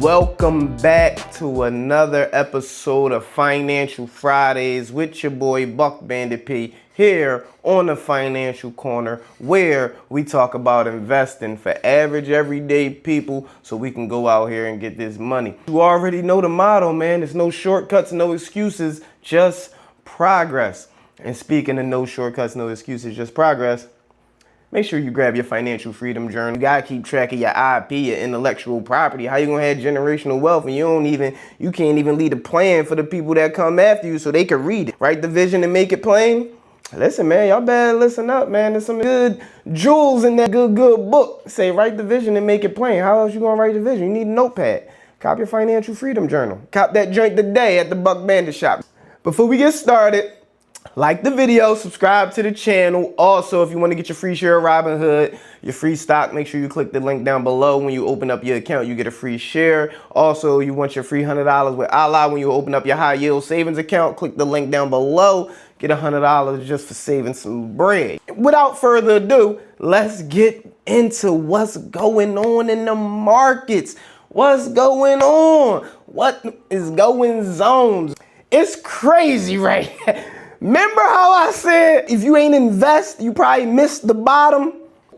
Welcome back to another episode of Financial Fridays with your boy Buck Bandit P here on the Financial Corner, where we talk about investing for average everyday people so we can go out here and get this money. You already know the motto, man. There's no shortcuts, no excuses, just progress. And speaking of no shortcuts, no excuses, just progress, make sure you grab your financial freedom journal. You gotta keep track of your IP, your intellectual property. How you gonna have generational wealth and you can't even lead a plan for the people that come after you so they can read it. Write the vision and make it plain. Listen, man, y'all better listen up, man. There's some good jewels in that good book. Say, write the vision and make it plain. How else you gonna write the vision? You need a notepad. Cop your financial freedom journal. Cop that joint today at the Buck Bandit shop. Before we get started, like the video, subscribe to the channel. Also, if you want to get your free share of Robinhood, your free stock, make sure you click the link down below. When you open up your account, you get a free share. Also, you want your free $100 with Allah. When you open up your high yield savings account, click the link down below. Get $100 just for saving some bread. Without further ado, let's get into what's going on in the markets. What's going on? What is going zones? It's crazy right now. Remember how I said if you ain't invest, you probably missed the bottom?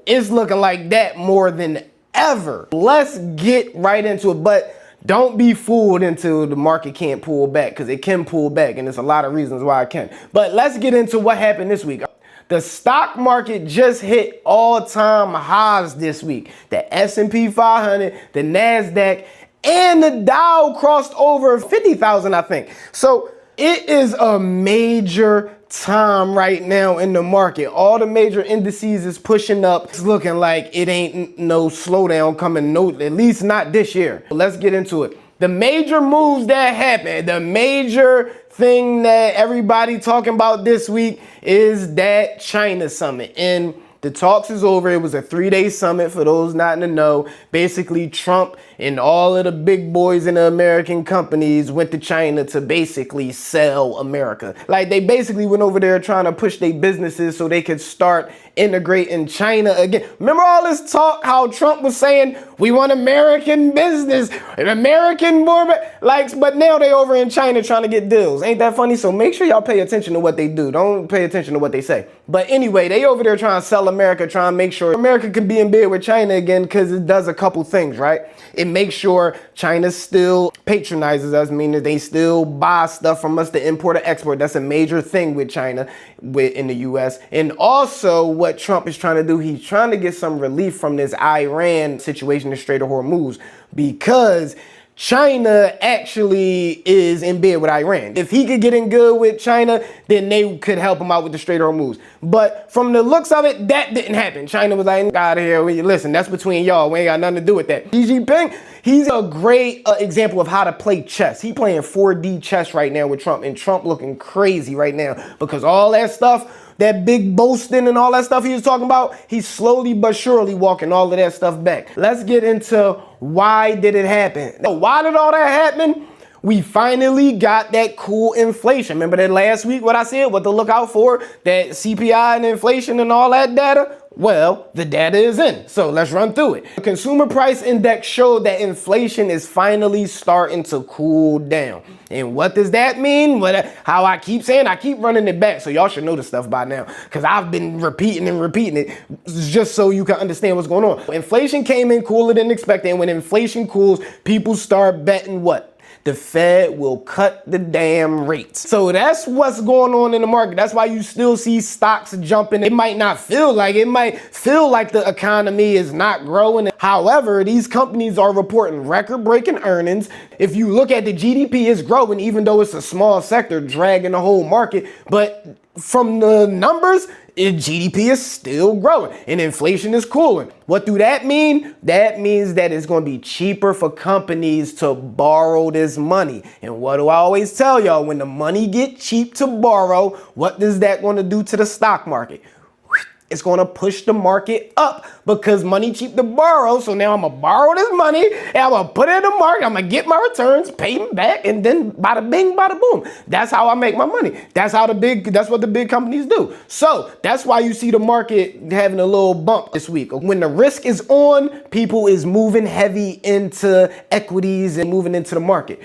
It's looking like that more than ever. Let's get right into it, but don't be fooled into the market can't pull back, because it can pull back, and there's a lot of reasons why it can. But let's get into what happened this week. The stock market just hit all-time highs this week. The S&P 500, the NASDAQ, and the Dow crossed over 50,000, I think. So it is a major time right now in the market. All the major indices is pushing up. It's looking like it ain't no slowdown coming, at least not this year. Let's get into it. The major moves that happened, the major thing that everybody talking about this week is that China summit. And the talks is over. It was a 3-day summit for those not in the know. Basically, Trump and all of the big boys in the American companies went to China to basically sell America. Like, they basically went over there trying to push their businesses so they could start integrating China again. Remember all this talk how Trump was saying, we want American business, American more, but now they over in China trying to get deals. Ain't that funny? So make sure y'all pay attention to what they do. Don't pay attention to what they say. But anyway, they over there trying to sell America, trying to make sure America can be in bed with China again, because it does a couple things, right? It makes sure China still patronizes us, meaning they still buy stuff from us to import or export. That's a major thing with China in the U.S. And also what Trump is trying to do, he's trying to get some relief from this Iran situation in Strait of Hormuz, because China actually is in bed with Iran. If he could get in good with China, then they could help him out with the Strait of Hormuz. But from the looks of it, that didn't happen. China was like, out of here. Listen, that's between y'all. We ain't got nothing to do with that. Xi Jinping, he's a great example of how to play chess. He playing 4D chess right now with Trump, and Trump looking crazy right now because all that stuff, that big boasting and all that stuff he was talking about, he's slowly but surely walking all of that stuff back. Let's get into why did it happen. Why did all that happen? We finally got that cool inflation. Remember that last week what I said, what to look out for, that CPI and inflation and all that data? Well, the data is in, so let's run through it. The consumer price index showed that inflation is finally starting to cool down. And what does that mean? How I keep saying, I keep running it back, so y'all should know this stuff by now, because I've been repeating it just so you can understand what's going on. Inflation came in cooler than expected, and when inflation cools, people start betting what? The Fed will cut the damn rates. So that's what's going on in the market. That's why you still see stocks jumping. It might feel like the economy is not growing. However, these companies are reporting record-breaking earnings. If you look at the GDP, it's growing, even though it's a small sector dragging the whole market. But from the numbers, GDP is still growing and inflation is cooling. What do that mean? That means that it's going to be cheaper for companies to borrow this money. And what do I always tell y'all? When the money get cheap to borrow, what is that going to do to the stock market? it's going to push the market up because money cheap to borrow. So now I'm going to borrow this money and I'm going to put it in the market. I'm going to get my returns, pay them back, and then bada bing, bada boom. That's how I make my money. That's what the big companies do. So that's why you see the market having a little bump this week. When the risk is on, people is moving heavy into equities and moving into the market.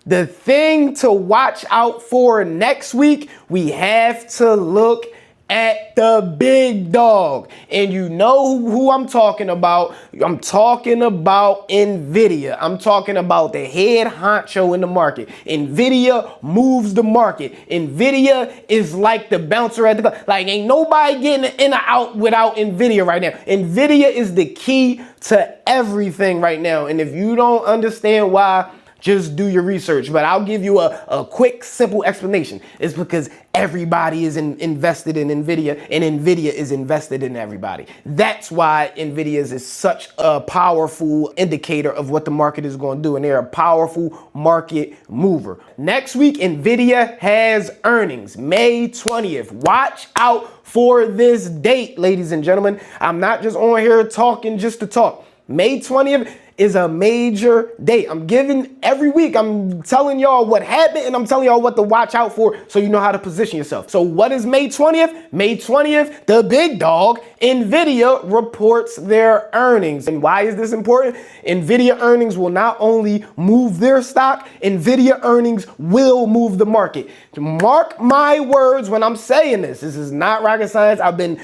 The thing to watch out for next week, we have to look at the big dog. And you know who I'm talking about. I'm talking about NVIDIA. I'm talking about the head honcho in the market. NVIDIA moves the market. NVIDIA is like the bouncer at the, like ain't nobody getting in or out without NVIDIA right now. NVIDIA is the key to everything right now. And if you don't understand why, just do your research, but I'll give you a quick, simple explanation. It's because everybody is invested in NVIDIA, and NVIDIA is invested in everybody. That's why NVIDIA is such a powerful indicator of what the market is going to do, and they're a powerful market mover. Next week, NVIDIA has earnings, May 20th. Watch out for this date, ladies and gentlemen. I'm not just on here talking just to talk. May 20th is a major date. I'm giving every week, I'm telling y'all what happened and I'm telling y'all what to watch out for so you know how to position yourself. So what is May 20th? May 20th, the big dog, NVIDIA reports their earnings. And why is this important? NVIDIA earnings will not only move their stock, NVIDIA earnings will move the market. Mark my words when I'm saying this. This is not rocket science. I've been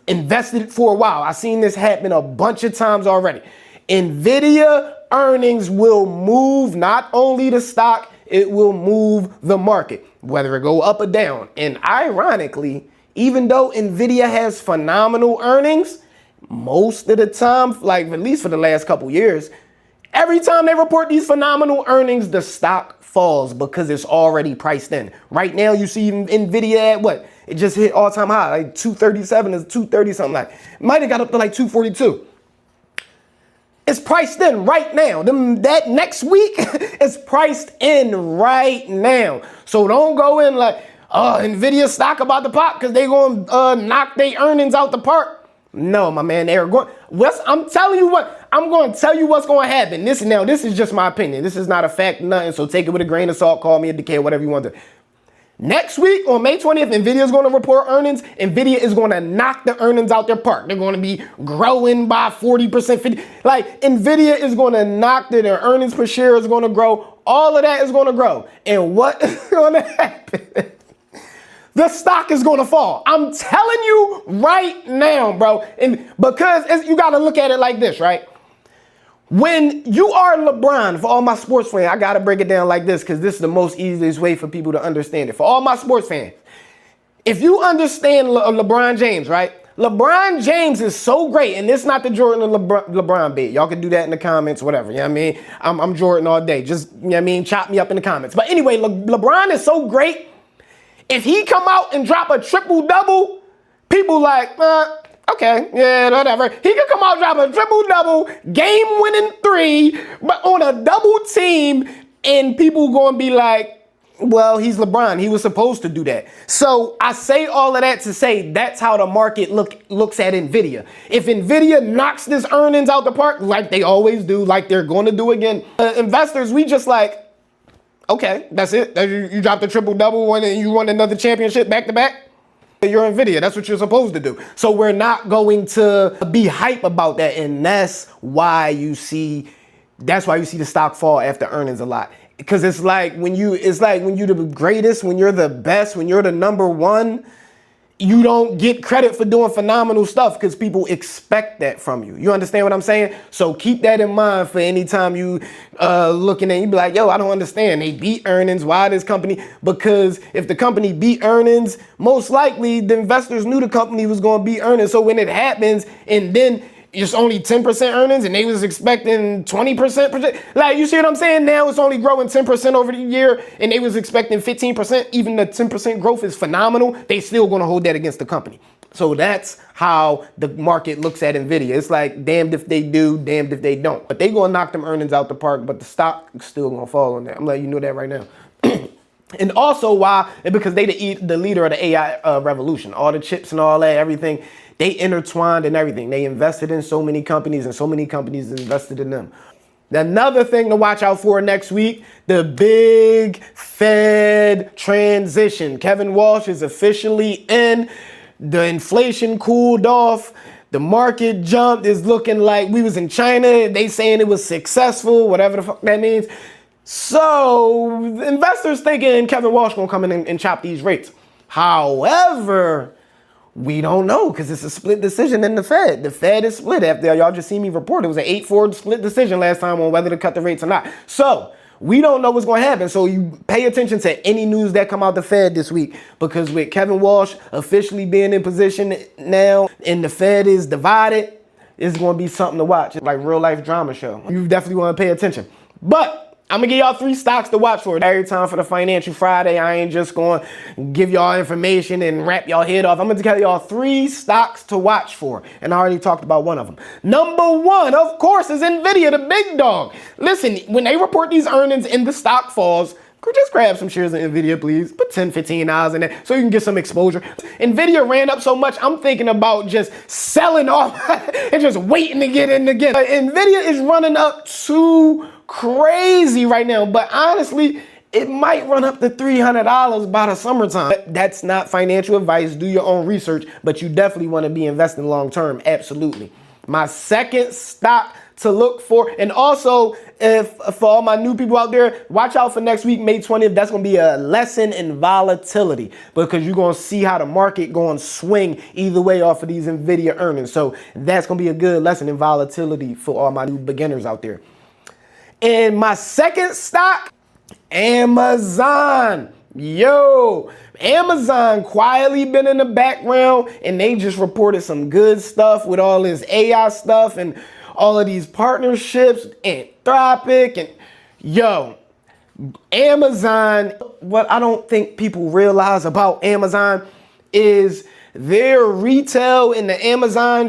invested for a while. I've seen this happen a bunch of times already. NVIDIA earnings will move not only the stock, it will move the market, whether it go up or down. And ironically, even though NVIDIA has phenomenal earnings, most of the time, like at least for the last couple years, every time they report these phenomenal earnings, the stock falls because it's already priced in. Right now, you see NVIDIA at what? It just hit all-time high, like 237 is 230 something like. It might have got up to like 242. It's priced in right now. That next week is priced in right now. So don't go in like, oh, NVIDIA stock about to pop because they going to knock their earnings out the park. No, my man, they're going. I'm telling you what. I'm going to tell you what's going to happen. This is just my opinion. This is not a fact, nothing. So take it with a grain of salt. Call me a decay, whatever you want to. Next week on May 20th, NVIDIA is going to report earnings. NVIDIA is going to knock the earnings out their park. They're going to be growing by 40%, 50%. Like NVIDIA is going to knock their earnings per share is going to grow. All of that is going to grow. And what is going to happen? The stock is going to fall. I'm telling you right now, bro. And because you got to look at it like this, right? When you are LeBron, for all my sports fans, I got to break it down like this because this is the most easiest way for people to understand it. For all my sports fans, if you understand LeBron James, right? LeBron James is so great, and it's not the Jordan and LeBron bit. Y'all can do that in the comments, whatever. You know what I mean? I'm Jordan all day. Just, you know what I mean? Chop me up in the comments. But anyway, LeBron is so great. If he come out and drop a triple-double, people like, okay, yeah, whatever. He could come out, drop a triple-double, game-winning 3, but on a double team, and people going to be like, well, he's LeBron. He was supposed to do that. So I say all of that to say that's how the market looks at NVIDIA. If NVIDIA knocks this earnings out the park, like they always do, like they're going to do again, investors, we just like, okay, that's it. You dropped a triple-double and you won another championship back-to-back. You're NVIDIA. That's what you're supposed to do. So we're not going to be hype about that. And that's why you see the stock fall after earnings a lot. Because it's like when you're the greatest, when you're the best, when you're the number one, you don't get credit for doing phenomenal stuff because people expect that from you. You understand what I'm saying? So keep that in mind for any time you looking at, you be like, yo, I don't understand. They beat earnings. Why this company? Because if the company beat earnings, most likely the investors knew the company was going to beat earnings. So when it happens and then it's only 10% earnings and they was expecting 20%. Like, you see what I'm saying? Now it's only growing 10% over the year and they was expecting 15%. Even the 10% growth is phenomenal. They still going to hold that against the company. So that's how the market looks at NVIDIA. It's like damned if they do, damned if they don't. But they going to knock them earnings out the park, but the stock is still going to fall on that. I'm letting you know that right now. And also why? Because they the leader of the AI revolution. All the chips and all that, everything, they intertwined and everything. They invested in so many companies and so many companies invested in them. Another thing to watch out for next week, the big Fed transition. Kevin Walsh is officially in. The inflation cooled off. The market jumped. Is looking like we was in China. They saying it was successful, whatever the fuck that means. So investors thinking Kevin Walsh gonna come in and chop these rates. However, we don't know because it's a split decision in the Fed. The Fed is split. After y'all just see me report, it was an 8-4 split decision last time on whether to cut the rates or not. So we don't know what's going to happen. So you pay attention to any news that come out the Fed this week, because with Kevin Walsh officially being in position now and the Fed is divided, it's going to be something to watch. It's like real life drama show. You definitely want to pay attention. But I'm going to give y'all 3 stocks to watch for. Every time for the Financial Friday, I ain't just going to give y'all information and wrap y'all head off. I'm going to tell y'all 3 stocks to watch for. And I already talked about one of them. Number 1, of course, is NVIDIA, the big dog. Listen, when they report these earnings and the stock falls, just grab some shares of NVIDIA, please. Put $10, $15 in there so you can get some exposure. NVIDIA ran up so much, I'm thinking about just selling off and just waiting to get in again. NVIDIA is running up too crazy right now, but honestly, it might run up to $300 by the summertime. That's not financial advice. Do your own research, but you definitely want to be investing long term. Absolutely. My second stock to look for, and also if for all my new people out there, watch out for next week, May 20th. That's going to be a lesson in volatility, because you're going to see how the market going to swing either way off of these NVIDIA earnings. So that's going to be a good lesson in volatility for all my new beginners out there. And my second stock, Amazon. Yo, Amazon quietly been in the background, and they just reported some good stuff with all this AI stuff and all of these partnerships, Anthropic, and yo, Amazon. What I don't think people realize about Amazon is their retail and the Amazon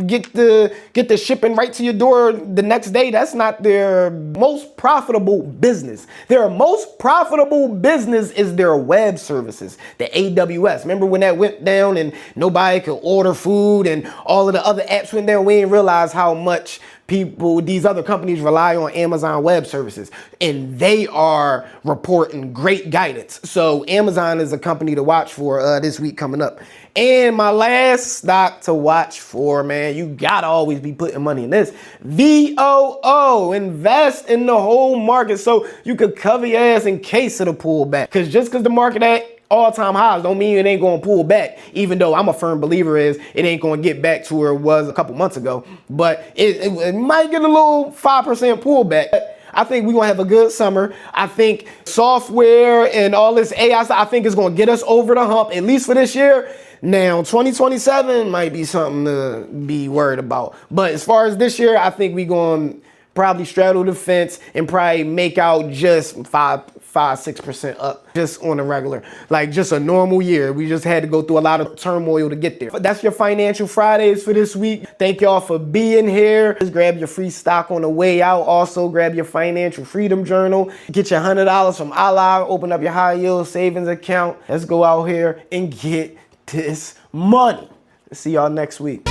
get the shipping right to your door the next day. That's not their most profitable business. Their most profitable business is their web services, the AWS. Remember when that went down and nobody could order food and all of the other apps went down? We didn't realize how much these other companies rely on Amazon Web Services, and they are reporting great guidance. So Amazon is a company to watch for this week coming up. And my last stock to watch for, man, you gotta always be putting money in this. VOO, invest in the whole market so you could cover your ass in case of the pullback. Because just because the market at all-time highs don't mean it ain't gonna pull back, even though I'm a firm believer it ain't gonna get back to where it was a couple months ago. But it might get a little 5% pullback. I think we're gonna have a good summer. I think software and all this AI stuff, I think it's gonna get us over the hump, at least for this year. Now, 2027 might be something to be worried about. But as far as this year, I think we're gonna probably straddle the fence and probably make out just 5-6% up just on a regular, like just a normal year. We just had to go through a lot of turmoil to get there. But that's your Financial Fridays for this week. Thank y'all for being here. Just grab your free stock on the way out. Also grab your Financial Freedom Journal. Get your $100 from Allah. Open up your high yield savings account. Let's go out here and get this money. See y'all next week.